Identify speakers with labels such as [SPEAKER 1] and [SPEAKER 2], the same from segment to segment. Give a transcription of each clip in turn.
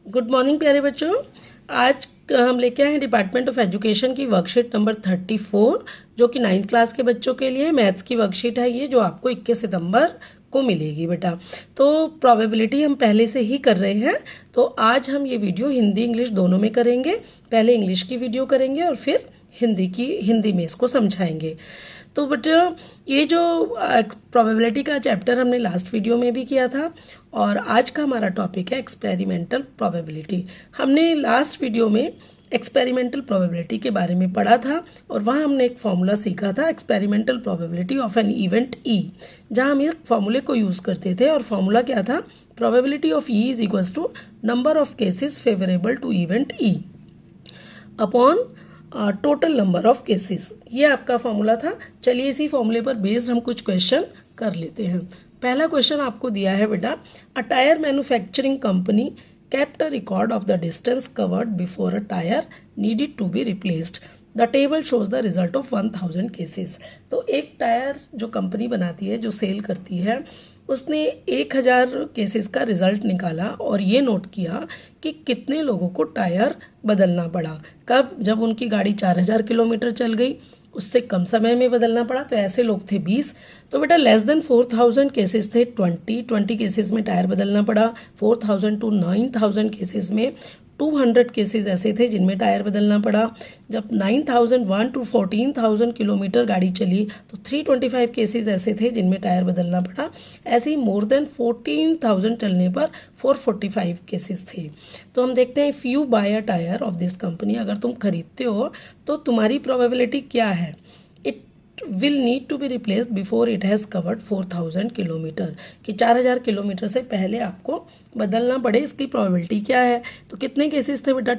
[SPEAKER 1] Good morning प्यारे बच्चों। आज हम लेके आए हैं डिपार्टमेंट ऑफ एजुकेशन की वर्कशीट नंबर 34 जो कि 9th क्लास के बच्चों के लिए मैथ्स की वर्कशीट है ये, जो आपको 21 सितंबर को मिलेगी बेटा। तो प्रोबेबिलिटी हम पहले से ही कर रहे हैं, तो आज हम ये वीडियो हिंदी इंग्लिश दोनों में करेंगे। पहले इंग्लिश की वीडियो करेंगे और फिर हिंदी में इसको समझाएंगे। तो बेटा ये जो प्रोबेबिलिटी का चैप्टर हमने लास्ट वीडियो में भी किया था और आज का हमारा टॉपिक है एक्सपेरिमेंटल प्रोबेबिलिटी। हमने लास्ट वीडियो में एक्सपेरिमेंटल प्रोबेबिलिटी के बारे में पढ़ा था और वहाँ हमने एक फॉर्मूला सीखा था experimental probability of an event E, जहाँ हम इस फॉर्मूले को यूज़ करते थे और फॉर्मूला क्या था, probability of E is equals to number of cases favourable to event E upon total number of cases. ये आपका फॉर्मूला था। चलिए इसी फॉर्मूले पर बेस्ड हम कुछ क्वेश्चन कर लेते हैं। पहला क्वेश्चन आपको दिया है बेटा, a tyre manufacturing company kept a record of the distance covered before a tire needed to be replaced. The table shows the result of 1000 cases. तो एक टायर जो कंपनी बनाती है, जो सेल करती है, उसने 1000 केसेस का रिजल्ट निकाला और ये नोट किया कि कितने लोगों को टायर बदलना पड़ा। कब? जब उनकी गाड़ी 4000 किलोमीटर चल गई, उससे कम समय में बदलना पड़ा, तो ऐसे लोग थे 20। तो बेटा लेस देन 4000 केसेस थे 20 केसेस में टायर बदलना पड़ा। 4000 टू 9000 केसेस में 200 केसेस ऐसे थे जिनमें टायर बदलना पड़ा। जब 9001 टू 14000 किलोमीटर गाड़ी चली तो 325 केसेस ऐसे थे जिनमें टायर बदलना पड़ा। ऐसे ही मोर देन 14000 चलने पर 445 केसेस थे। तो हम देखते हैं, if you buy a tyre of this company, अगर तुम खरीदते हो तो तुम्हारी प्रोबेबिलिटी क्या है, it will need to be replaced before it has covered 4000 kilometre, कि 4000 किलोमीटर से पहले आपको बदलना पड़े, इसकी प्रोबेबिलिटी क्या है। तो कितने केसेस थे बेटा,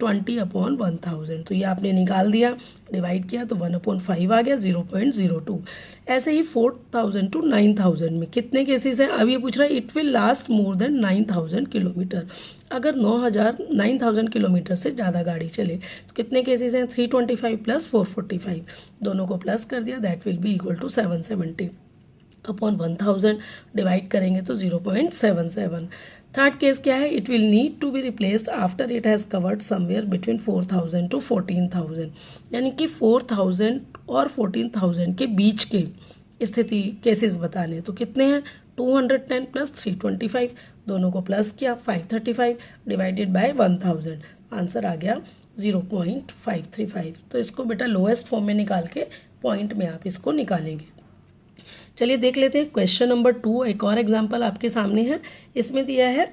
[SPEAKER 1] 20 अपॉन 1000। तो ये आपने निकाल दिया, डिवाइड किया तो 1/5 आ गया, 0.02। ऐसे ही 4000 टू 9000 में कितने केसेस हैं। अब ये पूछ रहा है it will last more than 9000 kilometre, अगर 9000 किलोमीटर से ज़्यादा गाड़ी चले तो कितने केसेस हैं, 325 प्लस 445, दोनों को प्लस कर दिया, that will be equal to 770 अपॉन 1000, डिवाइड करेंगे तो 0.77। थर्ड केस क्या है, it will need to be replaced after it has covered somewhere between 4000 to 14000, यानी कि 4000 और 14000 के बीच के स्थिति केसेस बताने। तो कितने हैं, 210 प्लस 325, दोनों को प्लस किया, 535 डिवाइडेड बाय 1000, आंसर आ गया 0.535। तो इसको बेटा लोएस्ट फॉर्म में निकाल के पॉइंट में आप इसको निकालेंगे। चलिए देख लेते हैं क्वेश्चन नंबर 2। एक और एग्जाम्पल आपके सामने है। इसमें दिया है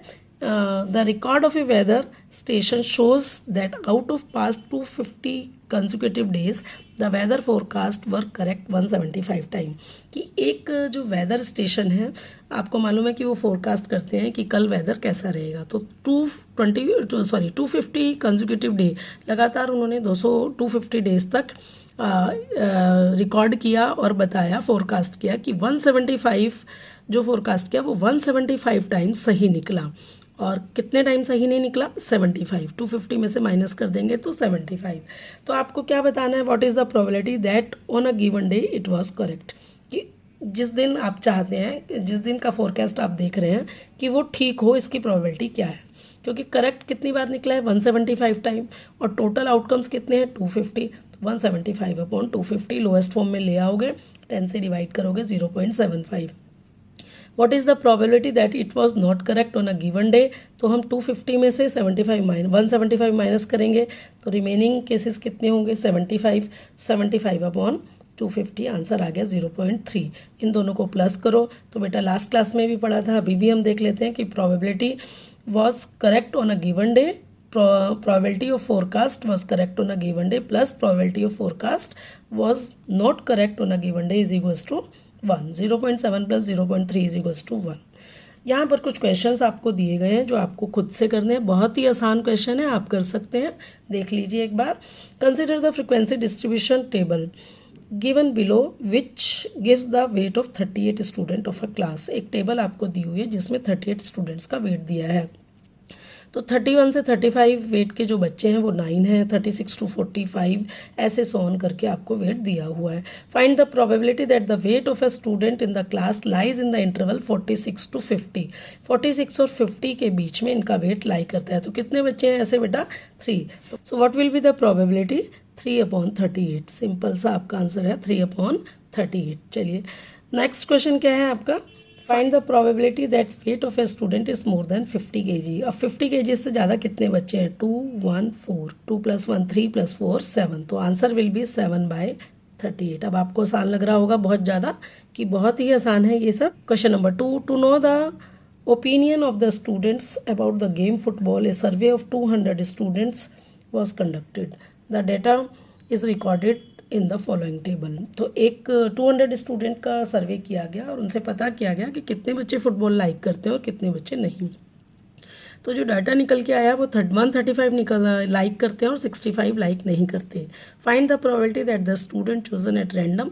[SPEAKER 1] the record of a weather station shows that out of past 250 consecutive days the weather forecast were correct 175 time. कि एक जो वेदर स्टेशन है, आपको मालूम है कि वो फोरकास्ट करते हैं कि कल वेदर कैसा रहेगा। तो 250 कंसेक्यूटिव डे, लगातार उन्होंने 250 डेज तक रिकॉर्ड किया और बताया, फोरकास्ट किया कि 175 जो फोरकास्ट किया वो 175 टाइम्स सही निकला। और कितने टाइम सही नहीं निकला, 75। 250 में से माइनस कर देंगे तो 75। तो आपको क्या बताना है, what is the probability that on a given day it was correct, कि जिस दिन आप चाहते हैं, जिस दिन का फोरकास्ट आप देख रहे हैं कि वो ठीक हो, इसकी प्रोबेबिलिटी क्या है। क्योंकि करेक्ट कितनी बार निकला है, 175 टाइम, और टोटल आउटकम्स कितने हैं, 250। 175 अपॉन 250 लोएस्ट फॉर्म में ले आओगे, 10 से डिवाइड करोगे, 0.75। What is the probability that it was not correct on a given day. तो हम 250 में से 175 माइनस करेंगे तो रिमेनिंग केसेस कितने होंगे, 75 अपॉन 250, आंसर आ गया 0.3। इन दोनों को प्लस करो। तो बेटा लास्ट क्लास में भी पढ़ा था, अभी भी हम देख लेते हैं कि probability was correct on a given day, probability of forecast was correct on a given day plus probability of forecast was not correct on a given day is equals to 1. 0.7 plus 0.3 is equals to 1. यहाँ पर कुछ questions आपको दिए गए हैं जो आपको खुद से करने हैं। बहुत ही आसान क्वेश्चन है, आप कर सकते हैं, देख लीजिए एक बार। Consider the frequency distribution table given below which gives the weight of 38 student of a class. एक टेबल आपको दी हुई है जिसमें 38 स्टूडेंट्स का वेट दिया है। तो 31 से 35 वेट के जो बच्चे हैं वो 9 हैं, 36 टू 45 ऐसे सो ऑन करके आपको वेट दिया हुआ है। Find the probability that the weight of a student in the class lies in the interval 46 to 50। 46 और 50 के बीच में इनका वेट लाई करता है। तो कितने बच्चे हैं ऐसे बेटा? 3। So what will be the probability? 3/38। Simple सा आपका आंसर है 3/38। चलिए नेक्स्ट क्वेश्चन क्या है आपका? Find the probability that weight of a student is more than 50 kg। अब 50 kg से ज़्यादा कितने बच्चे हैं? 2, 1, 4, 2 + 1 3 + 4 7। तो आंसर विल बी 7/38। अब आपको आसान लग रहा होगा बहुत ज़्यादा, कि बहुत ही आसान है ये सब। Question number 2, to know the opinion of the students about the game football, a survey of 200 students was conducted. The data is recorded in the following table. तो एक 200 स्टूडेंट का सर्वे किया गया और उनसे पता किया गया कि कितने बच्चे फुटबॉल लाइक करते हैं और कितने बच्चे नहीं। तो जो डाटा निकल के आया वो 135 लाइक करते हैं और 65 लाइक नहीं करते। Find the probability that the student chosen at random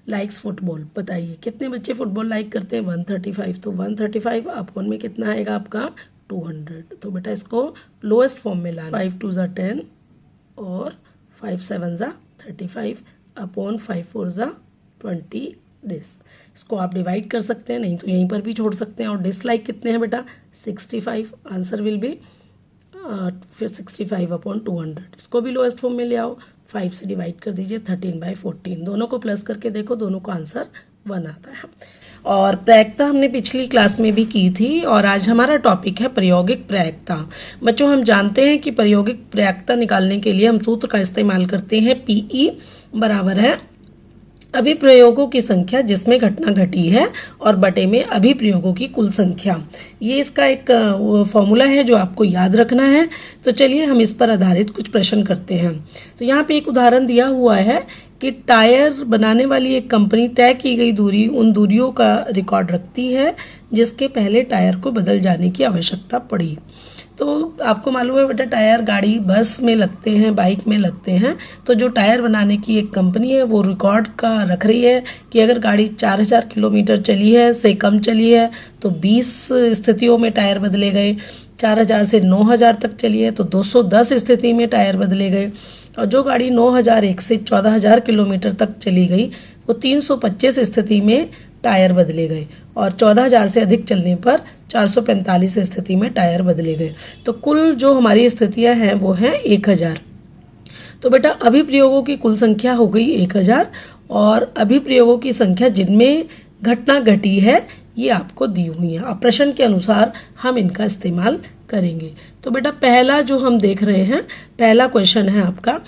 [SPEAKER 1] likes football. बताइए कितने बच्चे फुटबॉल लाइक करते हैं? 135। तो 135 अपॉन में कितना आएगा आपका? 200। तो बेटा इसको लोएस्ट फॉर्म में लाना। 5 2 = 10 और 5 7 = 35 अपॉन 5 4 = 20 दिस। इसको आप डिवाइड कर सकते हैं, नहीं तो यहीं पर भी छोड़ सकते हैं। और डिसलाइक कितने हैं बेटा? 65। आंसर विल बी फिर 65/200। इसको भी लोएस्ट फॉर्म में ले आओ, 5 से डिवाइड कर दीजिए, 13/14। दोनों को प्लस करके देखो, दोनों का आंसर 1 आता है। और प्रायिकता हमने पिछली क्लास में भी की थी और आज हमारा टॉपिक है प्रायोगिक प्रायिकता। बच्चों हम जानते हैं कि प्रायोगिक प्रायिकता निकालने के लिए हम सूत्र का इस्तेमाल करते हैं। PE बराबर है अभिप्रयोगों की संख्या जिसमें घटना घटी है और बटे में अभिप्रयोगों की कुल संख्या। ये इसका एक फॉर्मूला है जो आपको याद रखना है। तो चलिए हम इस पर आधारित कुछ प्रश्न करते हैं। तो यहाँ पे एक उदाहरण दिया हुआ है कि टायर बनाने वाली एक कंपनी तय की गई दूरी उन दूरियों का रिकॉर्ड रखती है जिसके पहले टायर को बदल जाने की आवश्यकता पड़ी। तो आपको मालूम है बेटा टायर गाड़ी बस में लगते हैं, बाइक में लगते हैं। तो जो टायर बनाने की एक कंपनी है वो रिकॉर्ड का रख रही है कि अगर गाड़ी 4000 किलोमीटर चली है से कम चली है तो 20 स्थितियों में टायर बदले गए। 4000 से 9000 तक चली है तो 210 स्थिति में टायर बदले गए। और जो गाड़ी 9001 से 14000 किलोमीटर तक चली गई वो 325 स्थिति में टायर बदले गए। और 14000 से अधिक चलने पर 445 स्थिति में टायर बदले गए। तो कुल जो हमारी स्थितियां हैं वो हैं 1000। तो बेटा अभिप्रयोगों की कुल संख्या हो गई 1000 और अभिप्रयोगों की संख्या जिनमें घटना घटी है ये आपको दी हुई है। अब प्रश्न के अनुसार हम इनका इस्तेमाल करेंगे। तो बेटा पहला जो हम देख रहे हैं, पहला क्वेश्चन है आपका,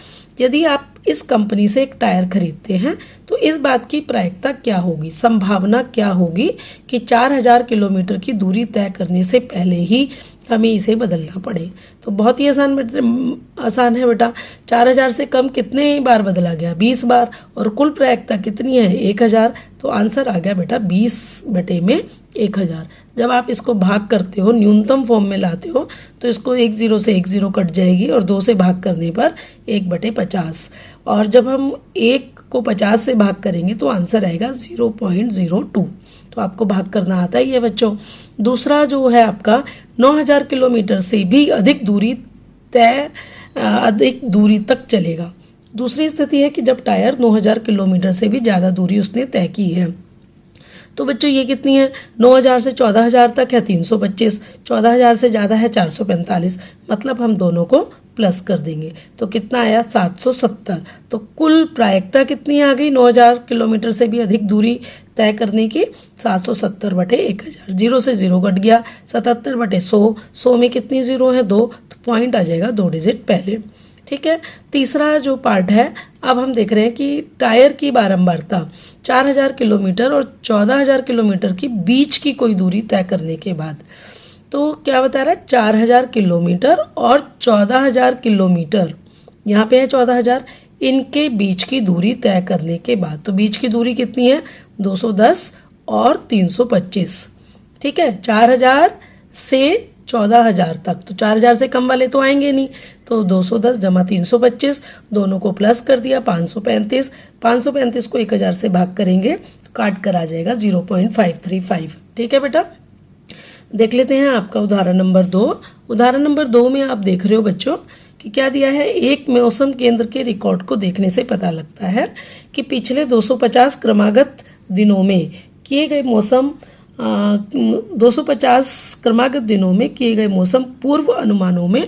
[SPEAKER 1] यदि आप इस कंपनी से एक टायर खरीदते हैं तो इस बात की प्रायिकता क्या होगी, संभावना क्या होगी कि 4000 किलोमीटर की दूरी तय करने से पहले ही हमें इसे बदलना पड़े। तो बहुत ही आसान है बेटा। 4000 से कम कितने बार बदला गया? 20 बार। और कुल प्रायिकता कितनी है? 1000। तो आंसर आ गया बेटा 20/1000। जब आप इसको भाग करते हो, न्यूनतम फॉर्म में लाते हो, तो इसको 1 0 से 1 0 कट जाएगी और 2 से भाग करने पर 1/50। और जब हम 1 को 50 से भाग करेंगे तो आंसर आएगा 0.02। तो आपको भाग करना आता ही है बच्चों। दूसरा जो है आपका 9000 किलोमीटर से भी अधिक दूरी तक चलेगा। दूसरी स्थिति है कि जब टायर 9000 किलोमीटर से भी ज़्यादा दूरी उसने तय की है। तो बच्चों ये कितनी है? 9000 से 14000 तक है 325, 14000 से ज़्यादा है 445। मतलब हम दोनों को प्लस कर देंगे तो कितना आया? 770। तो कुल प्रायिकता कितनी आ गई 9000 किलोमीटर से भी अधिक दूरी तय करने की? 770/1000। 0 से 0 कट गया, 77/100। 100 में कितनी जीरो है? 2। तो पॉइंट आ जाएगा 2 डिजिट पहले। ठीक है। तीसरा जो पार्ट है, अब हम देख रहे हैं कि टायर की बारंबारता 4000 किलोमीटर और 14000 किलोमीटर की बीच की कोई दूरी तय करने के बाद। तो क्या बता रहा है? 4000 किलोमीटर और 14000 किलोमीटर, यहाँ पे है 14000, इनके बीच की दूरी तय करने के बाद। तो बीच की दूरी कितनी है? 210 और 325। ठीक है। 4000 से 14000 तक, तो 4000 से कम वाले तो आएंगे नहीं। तो 210 + 325, दोनों को प्लस कर दिया, 535। 535 को 1000 से भाग करेंगे तो काट कर आ जाएगा 0.535। ठीक है बेटा। देख लेते हैं आपका उदाहरण नंबर 2। उदाहरण नंबर 2 में आप देख रहे हो बच्चों कि क्या दिया है, एक मौसम केंद्र के रिकॉर्ड को देखने से पता लगता है कि पिछले 250 क्रमागत दिनों में किए गए मौसम 250 क्रमागत दिनों में किए गए मौसम पूर्व अनुमानों में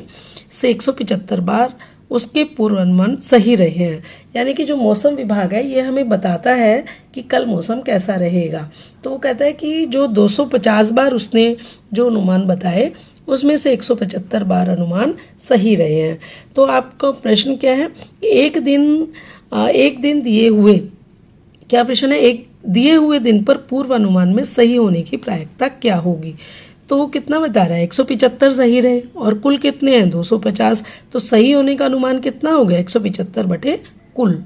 [SPEAKER 1] से 175 बार उसके पूर्वानुमान सही रहे हैं। यानी कि जो मौसम विभाग है ये हमें बताता है कि कल मौसम कैसा रहेगा। तो वो कहता है कि जो 250 बार उसने जो अनुमान बताए उसमें से 175 बार अनुमान सही रहे हैं। तो आपका प्रश्न क्या है, एक दिन दिए हुए, क्या प्रश्न है, एक दिए हुए दिन पर पूर्व अनुमान में सही होने की प्रायिकता क्या होगी। तो वो कितना बता रहा है, 175 सही रहे और कुल कितने हैं 250, तो सही होने का अनुमान कितना हो गया 175 बटे कुल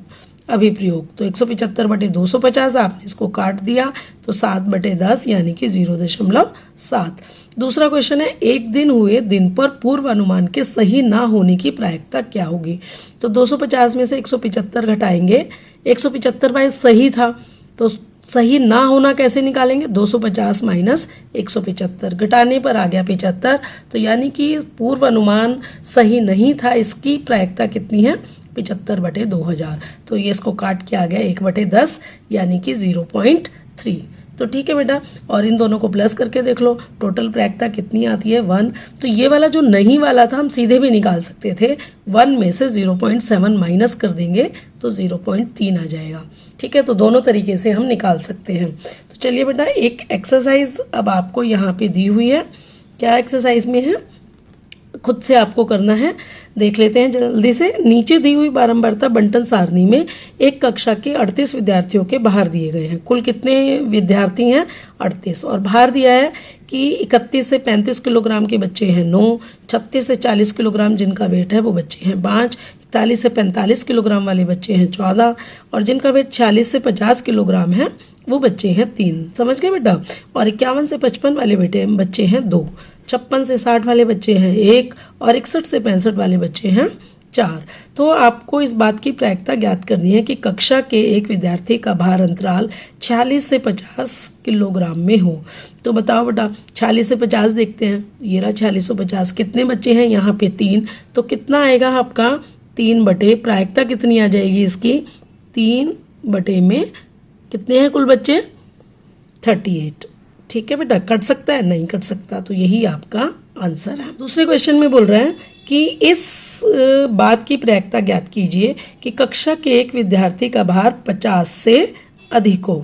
[SPEAKER 1] अभिप्रयोग। तो 175 बटे 250 आपने इसको काट दिया तो 7 बटे 10 यानी कि 0.7। दूसरा क्वेश्चन है, एक दिन हुए दिन पर पूर्व अनुमान के सही ना होने की प्रायिकता क्या होगी। तो 250 में से 175 घटाएंगे, 175 बाय सही था तो सही ना होना कैसे निकालेंगे, 250 माइनस 175 घटाने पर आ गया 75। तो यानी कि पूर्व अनुमान सही नहीं था, इसकी प्रायिकता कितनी है 75 बटे 2000। तो ये इसको काट के आ गया 1 बटे 10 यानी कि 0.3। तो ठीक है बेटा, और इन दोनों को प्लस करके देख लो टोटल प्रायिकता कितनी आती है 1। तो ये वाला जो नहीं वाला था हम सीधे भी निकाल सकते थे, 1 में से 0.7 माइनस कर देंगे तो 0.3 आ जाएगा। ठीक है, तो दोनों तरीके से हम निकाल सकते हैं। तो चलिए बेटा, एक एक्सरसाइज अब आपको यहाँ पे दी हुई है। क्या एक्सरसाइज में है, खुद से आपको करना है, देख लेते हैं जल्दी से। नीचे दी हुई बारंबारता बंटन सारणी में एक कक्षा के 38 विद्यार्थियों के भार दिए गए हैं। कुल कितने विद्यार्थी हैं 38, और भार दिया है कि 31 से 35 किलोग्राम के बच्चे हैं 9, 36 से 40 किलोग्राम जिनका वेट है वो बच्चे हैं 5, 41 से 45 किलोग्राम वाले बच्चे हैं 14, और जिनका वेट 46 से 50 किलोग्राम है वो बच्चे हैं 3। समझ गए बेटा। और 51 से 55 वाले बच्चे हैं 2, 56 से 60 वाले बच्चे हैं 1, और 61 से 65 वाले बच्चे हैं 4। तो आपको इस बात की प्रायिकता ज्ञात करनी है कि कक्षा के एक विद्यार्थी का भार अंतराल 46 से 50 किलोग्राम में हो। तो बताओ बेटा, 46 से 50 देखते हैं, ये रहा 46 और 50, कितने बच्चे हैं यहाँ पे 3, तो कितना आएगा आपका 3 बटे, प्रायिकता कितनी आ जाएगी इसकी 3 बटे में कितने हैं कुल बच्चे 38। ठीक है बेटा, कट सकता है, नहीं कट सकता, तो यही आपका आंसर है। दूसरे क्वेश्चन में बोल रहा है कि इस बात की प्रायिकता ज्ञात कीजिए कि कक्षा के एक विद्यार्थी का भार 50 से अधिक हो।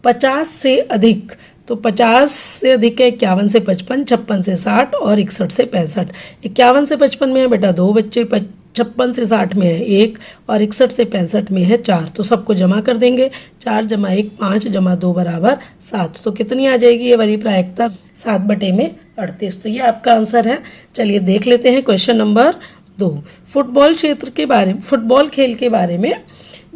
[SPEAKER 1] 50 से अधिक, तो 50 से अधिक है 51 से 55, 56 से 60 और 61 से 65। 51 से 55 में है बेटा 2 बच्चे, 56 से 60 में है 1, और 61 से 65 में है 4। तो सबको जमा कर देंगे, 4 जमा 1 5 जमा 2 बराबर 7। तो कितनी आ जाएगी ये वाली प्रायिकता 7 बटे में 38। तो ये आपका आंसर है। चलिए देख लेते हैं क्वेश्चन नंबर 2। फुटबॉल खेल के बारे में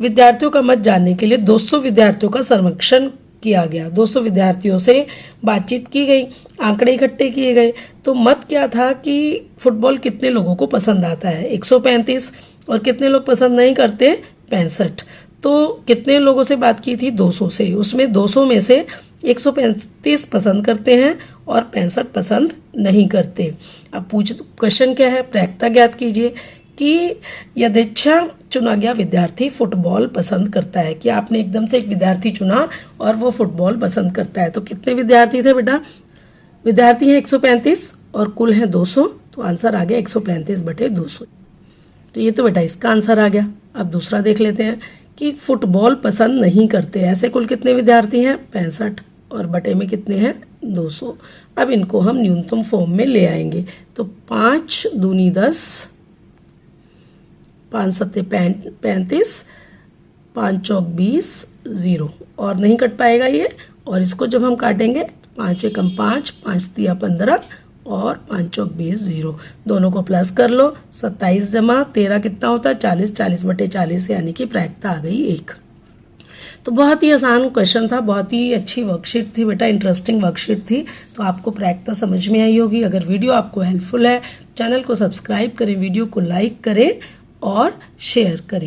[SPEAKER 1] विद्यार्थियों का मत जानने के लिए 200 विद्यार्थियों का सर्वेक्षण किया गया। 200 विद्यार्थियों से बातचीत की गई, आंकड़े इकट्ठे किए गए। तो मत क्या था कि फुटबॉल कितने लोगों को पसंद आता है 135, और कितने लोग पसंद नहीं करते 65। तो कितने लोगों से बात की थी 200 से, उसमें 200 में से 135 पसंद करते हैं और 65 पसंद नहीं करते। अब क्वेश्चन क्या है, प्रायिकता ज्ञात कीजिए कि यथेच्छा चुना गया विद्यार्थी फुटबॉल पसंद करता है। कि आपने एकदम से एक विद्यार्थी चुना और वो फुटबॉल पसंद करता है। तो कितने विद्यार्थी थे बेटा, विद्यार्थी हैं 135 और कुल हैं 200, तो आंसर आ गया 135 बटे 200। तो ये तो बेटा इसका आंसर आ गया। अब दूसरा देख लेते हैं कि फुटबॉल पसंद नहीं करते, ऐसे कुल कितने विद्यार्थी हैं 65, और बटे में कितने हैं 200। अब इनको हम न्यूनतम फॉर्म में ले आएंगे। तो 5 दूनी 10, 5 सत्ते 35, 5 चौक 20, 0, और नहीं कट पाएगा ये। और इसको जब हम काटेंगे 5 एकम 5, 5 तिया 15 और 5 चौक 20, 0। दोनों को प्लस कर लो, 27 जमा 13 कितना होता है 40, 40 बटे 40 यानी कि प्रायिकता आ गई 1। तो बहुत ही आसान क्वेश्चन था, बहुत ही अच्छी वर्कशीट थी बेटा, इंटरेस्टिंग वर्कशीट थी। तो आपको प्रायिकता समझ में आई होगी। अगर वीडियो आपको हेल्पफुल है, चैनल को सब्सक्राइब करें, वीडियो को लाइक करें और शेयर करें।